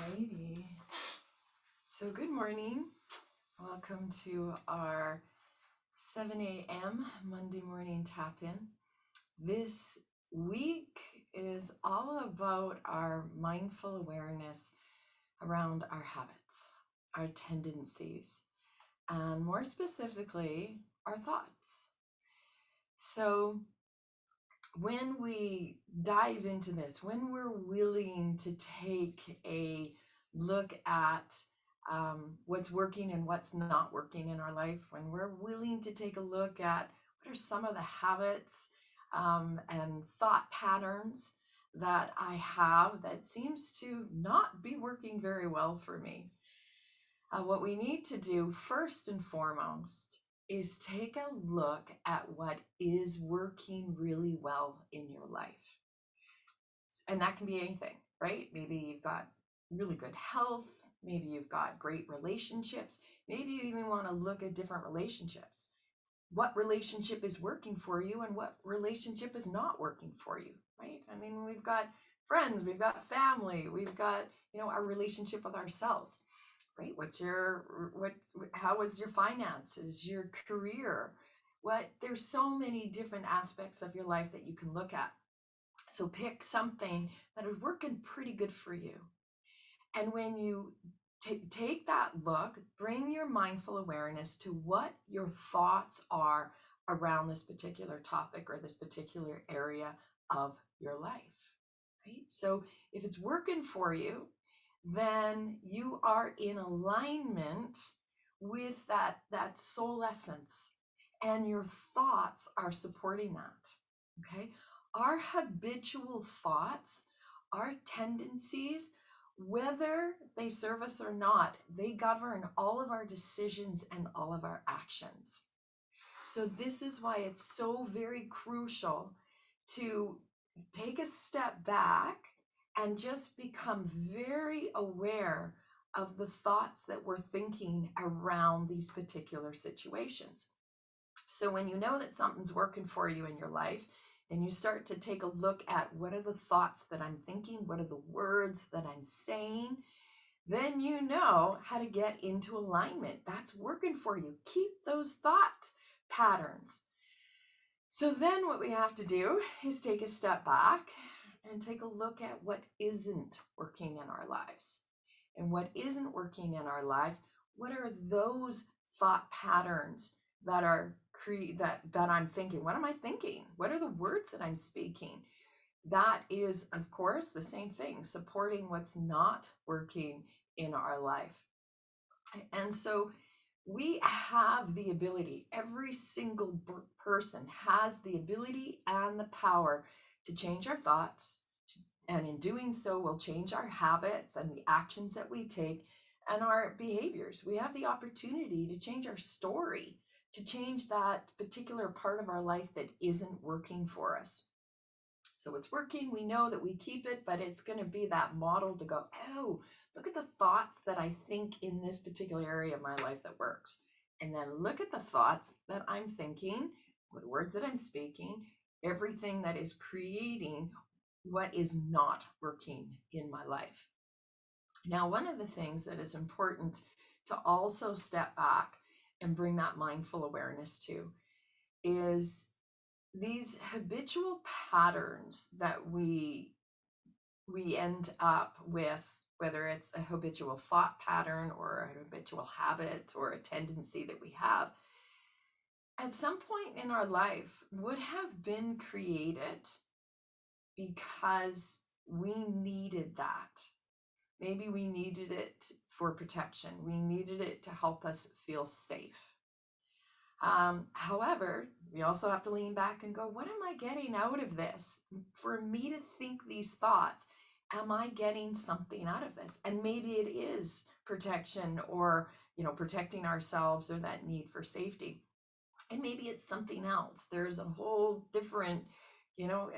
Alrighty. So good morning. Welcome to our 7 a.m. Monday morning tap-in. This week is all about our mindful awareness around our habits, our tendencies, and more specifically, our thoughts. So when we dive into this, when we're willing to take a look at what's working and what's not working in our life, when we're willing to take a look at what are some of the habits and thought patterns that I have that seems to not be working very well for me, what we need to do first and foremost is take a look at what is working really well in your life. And that can be anything, right? Maybe you've got really good health. Maybe you've got great relationships. Maybe you even want to look at different relationships. What relationship is working for you and what relationship is not working for you, right? I mean, we've got friends, we've got family, we've got, our relationship with ourselves, right? How was your finances, your career? There's so many different aspects of your life that you can look at. So pick something that is working pretty good for you. And when you take that look, bring your mindful awareness to what your thoughts are around this particular topic or this particular area of your life, right? So if it's working for you, then you are in alignment with that soul essence, and your thoughts are supporting that. Okay, our habitual thoughts, our tendencies, whether they serve us or not, they govern all of our decisions and all of our actions. So this is why it's so very crucial to take a step back and just become very aware of the thoughts that we're thinking around these particular situations. So when you know that something's working for you in your life, and you start to take a look at what are the thoughts that I'm thinking, what are the words that I'm saying, then you know how to get into alignment. That's working for you. Keep those thought patterns. So then what we have to do is take a step back and take a look at what isn't working in our lives. And what isn't working in our lives, what are those thought patterns that are that I'm thinking? What am I thinking? What are the words that I'm speaking? That is, of course, the same thing, supporting what's not working in our life. And so we have the ability, every single person has the ability and the power to change our thoughts. And in doing so, we'll change our habits and the actions that we take and our behaviors. We have the opportunity to change our story, to change that particular part of our life that isn't working for us. So it's working, we know that we keep it, but it's going to be that model to go, oh, look at the thoughts that I think in this particular area of my life that works. And then look at the thoughts that I'm thinking, what words that I'm speaking, everything that is creating what is not working in my life. Now, one of the things that is important to also step back and bring that mindful awareness to is these habitual patterns that we end up with, whether it's a habitual thought pattern or a habitual habit or a tendency that we have, at some point in our life would have been created because we needed that. Maybe we needed it for protection. We needed it to help us feel safe. However, we also have to lean back and go, what am I getting out of this? For me to think these thoughts, am I getting something out of this? And maybe it is protection or, protecting ourselves or that need for safety. And maybe it's something else. There's a whole different,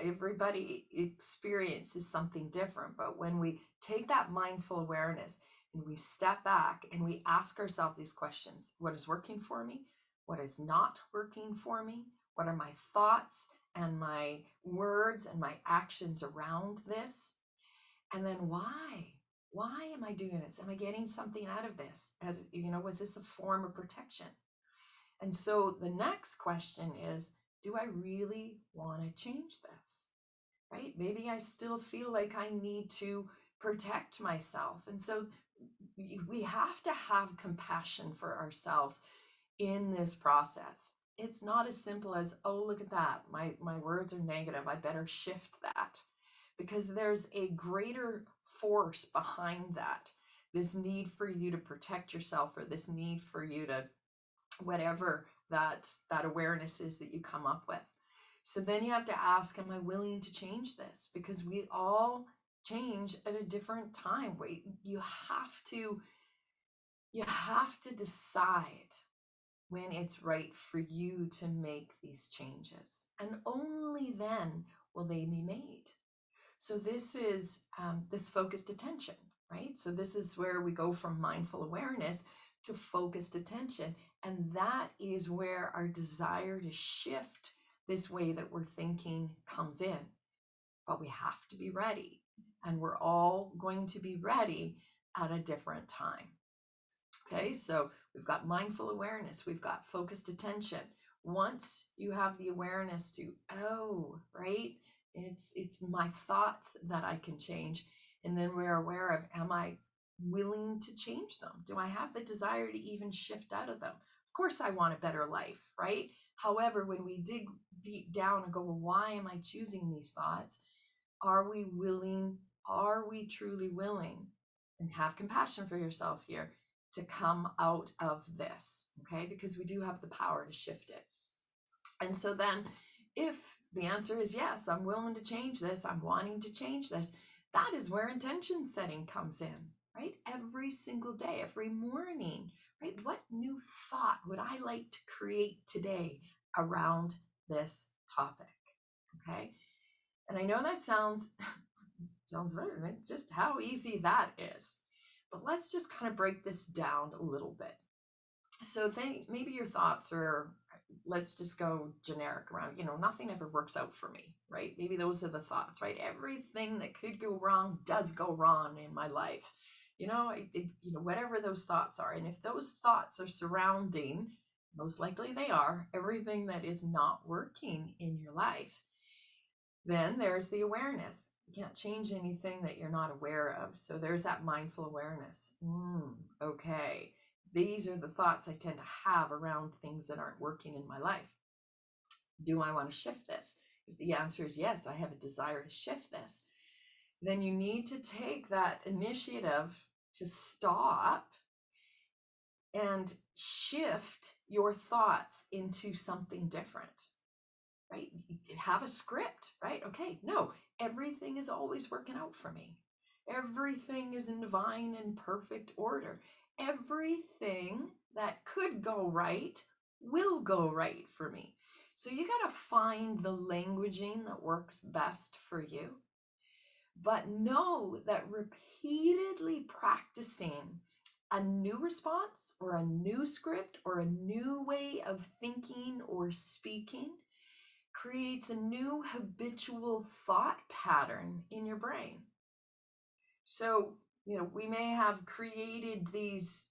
everybody experiences something different. But when we take that mindful awareness and we step back and we ask ourselves these questions, what is working for me? What is not working for me? What are my thoughts and my words and my actions around this? And then why? Why am I doing this? Am I getting something out of this? Was this a form of protection? And so the next question is, do I really want to change this? Right? Maybe I still feel like I need to protect myself. And so we have to have compassion for ourselves in this process. It's not as simple as, oh, look at that. My words are negative. I better shift that. Because there's a greater force behind that. This need for you to protect yourself, or this need for you to whatever that awareness is that you come up with. So then you have to ask, am I willing to change this? Because we all change at a different time. Wait, you have to decide when it's right for you to make these changes. And only then will they be made. So this is this focused attention, right? So this is where we go from mindful awareness to focused attention. And that is where our desire to shift this way that we're thinking comes in. But we have to be ready. And we're all going to be ready at a different time. Okay, so we've got mindful awareness, we've got focused attention. Once you have the awareness to, oh, right, it's my thoughts that I can change. And then we're aware of, am I willing to change them? Do I have the desire to even shift out of them? Of course, I want a better life, right? However, when we dig deep down and go, well, why am I choosing these thoughts? Are we willing? Are we truly willing? And have compassion for yourself here to come out of this, okay? Because we do have the power to shift it. And so then if the answer is yes, I'm willing to change this, I'm wanting to change this, that is where intention setting comes in, right? Every single day, every morning, right? What new thought would I like to create today around this topic, okay? And I know that sounds very, just how easy that is. But let's just kind of break this down a little bit. So maybe your thoughts are, let's just go generic around, nothing ever works out for me, right? Maybe those are the thoughts, right? Everything that could go wrong does go wrong in my life. Whatever those thoughts are. And if those thoughts are surrounding, most likely they are, everything that is not working in your life, then there's the awareness. You can't change anything that you're not aware of. So there's that mindful awareness. Okay, these are the thoughts I tend to have around things that aren't working in my life. Do I want to shift this? If the answer is yes, I have a desire to shift this, then you need to take that initiative to stop and shift your thoughts into something different. Right? You have a script, right? Okay, no, everything is always working out for me. Everything is in divine and perfect order. Everything that could go right will go right for me. So you got to find the languaging that works best for you. But know that repeatedly practicing a new response or a new script or a new way of thinking or speaking creates a new habitual thought pattern in your brain. So, we may have created these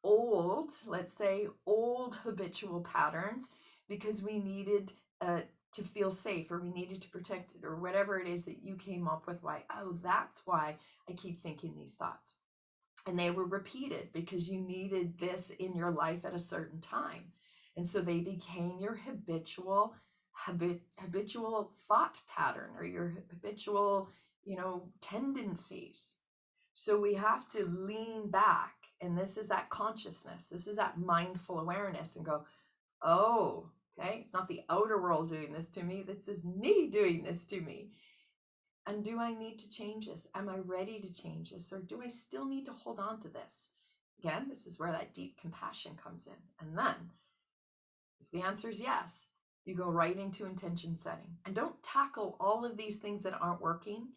let's say old habitual patterns because we needed to feel safe, or we needed to protect it, or whatever it is that you came up with. Why, oh, that's why I keep thinking these thoughts. And they were repeated because you needed this in your life at a certain time. And so they became your habitual thought pattern, or your habitual, tendencies. So we have to lean back, and this is that consciousness, this is that mindful awareness, and go, oh, okay, it's not the outer world doing this to me, this is me doing this to me. And do I need to change this? Am I ready to change this? Or do I still need to hold on to this? Again, this is where that deep compassion comes in. And then, if the answer is yes, you go right into intention setting. And don't tackle all of these things that aren't working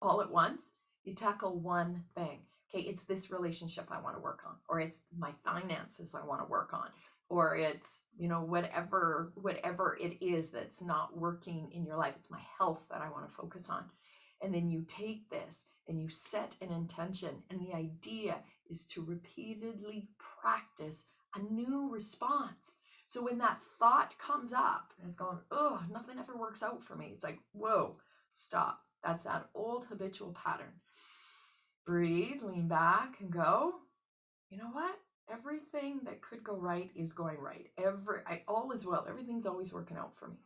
all at once. You tackle one thing. Okay, it's this relationship I want to work on, or it's my finances I want to work on, or it's, whatever it is that's not working in your life. It's my health that I want to focus on. And then you take this and you set an intention. And the idea is to repeatedly practice a new response. So when that thought comes up and it's going, oh, nothing ever works out for me, it's like, whoa, stop. That's that old habitual pattern. Breathe, lean back, and go, you know what? Everything that could go right is going right. All is well. Everything's always working out for me.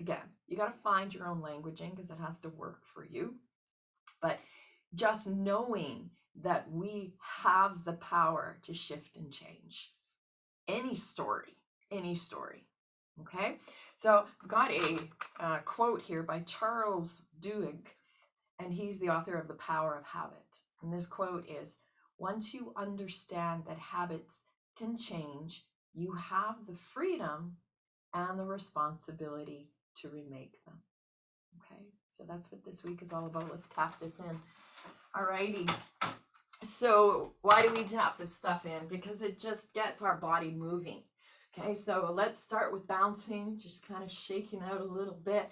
Again, you got to find your own languaging because it has to work for you. But just knowing that we have the power to shift and change any story. Okay, so I've got a quote here by Charles Duhigg, and he's the author of The Power of Habit. And this quote is, once you understand that habits can change, you have the freedom and the responsibility to remake them. Okay, so that's what this week is all about. Let's tap this in. Alrighty. So why do we tap this stuff in? Because it just gets our body moving. Okay, so let's start with bouncing, just kind of shaking out a little bit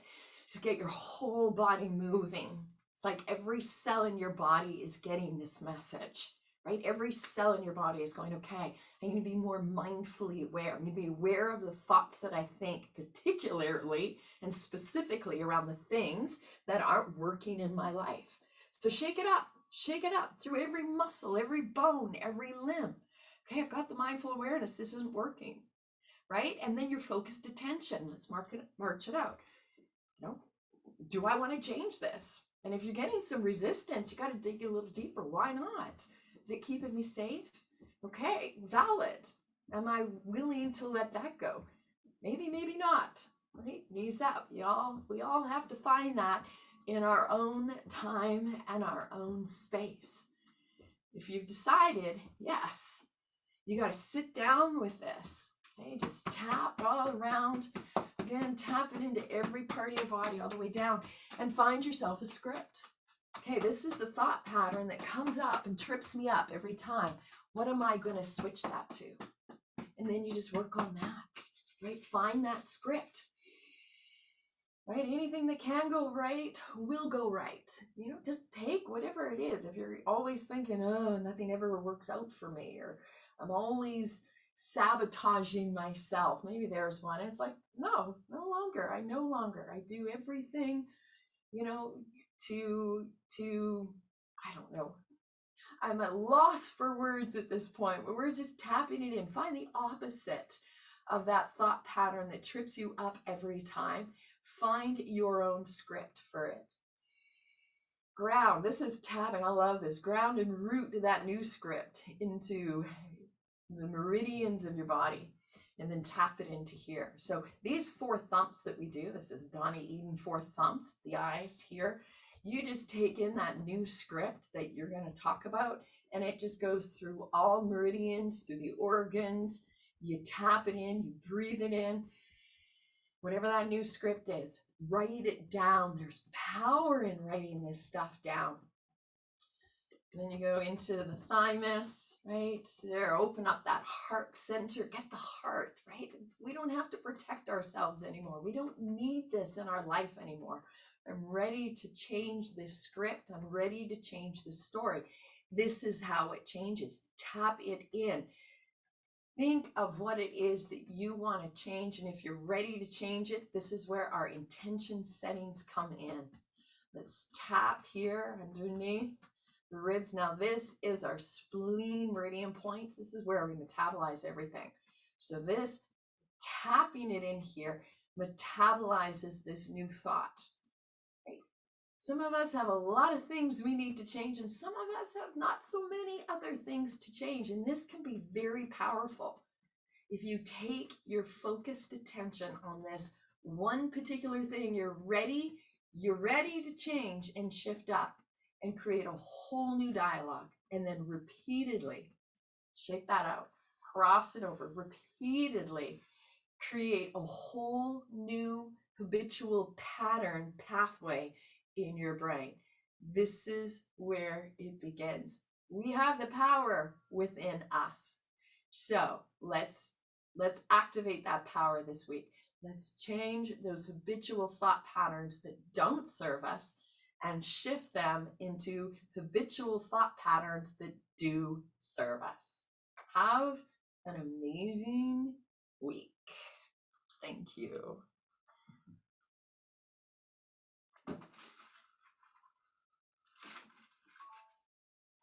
to get your whole body moving. It's like every cell in your body is getting this message, right? Every cell in your body is going, okay, I'm going to be more mindfully aware. I'm going to be aware of the thoughts that I think, particularly and specifically around the things that aren't working in my life. So shake it up through every muscle, every bone, every limb. Okay, I've got the mindful awareness. This isn't working, right? And then your focused attention. Let's march it out. You know, do I want to change this? And if you're getting some resistance, you got to dig a little deeper. Why not? Is it keeping me safe? Okay, valid. Am I willing to let that go? Maybe, maybe not. Right? Knees up. We all have to find that in our own time and our own space. If you've decided, yes, you got to sit down with this. Okay, just tap all around. Again, tap it into every part of your body all the way down and find yourself a script. Okay, this is the thought pattern that comes up and trips me up every time. What am I going to switch that to? And then you just work on that, right? Find that script, right? Anything that can go right will go right. You know, just take whatever it is. If you're always thinking, oh, nothing ever works out for me, or I'm always sabotaging myself. Maybe there's one. It's like, no longer. I do everything, you know, to I don't know. I'm at loss for words at this point, but we're just tapping it in. Find the opposite of that thought pattern that trips you up every time. Find your own script for it. Ground. This is tapping. I love this. Ground and root that new script into the meridians of your body, and then tap it into here. So these 4 thumps that we do, this is Donnie Eden 4 thumps, the eyes here. You just take in that new script that you're going to talk about, and it just goes through all meridians, through the organs. You tap it in, you breathe it in. Whatever that new script is, write it down. There's power in writing this stuff down. And then you go into the thymus, right? There, open up that heart center, get the heart, right? We don't have to protect ourselves anymore. We don't need this in our life anymore. I'm ready to change this script. I'm ready to change the story. This is how it changes. Tap it in. Think of what it is that you want to change. And if you're ready to change it, this is where our intention settings come in. Let's tap here underneath the ribs. Now this is our spleen meridian points. This is where we metabolize everything. So this, tapping it in here, metabolizes this new thought. Right? Some of us have a lot of things we need to change, and some of us have not so many other things to change. And this can be very powerful. If you take your focused attention on this one particular thing, you're ready to change and shift up and create a whole new dialogue, and then repeatedly shake that out, cross it over, repeatedly create a whole new habitual pattern pathway in your brain. This is where it begins. We have the power within us. So let's activate that power this week. Let's change those habitual thought patterns that don't serve us and shift them into habitual thought patterns that do serve us. Have an amazing week. Thank you.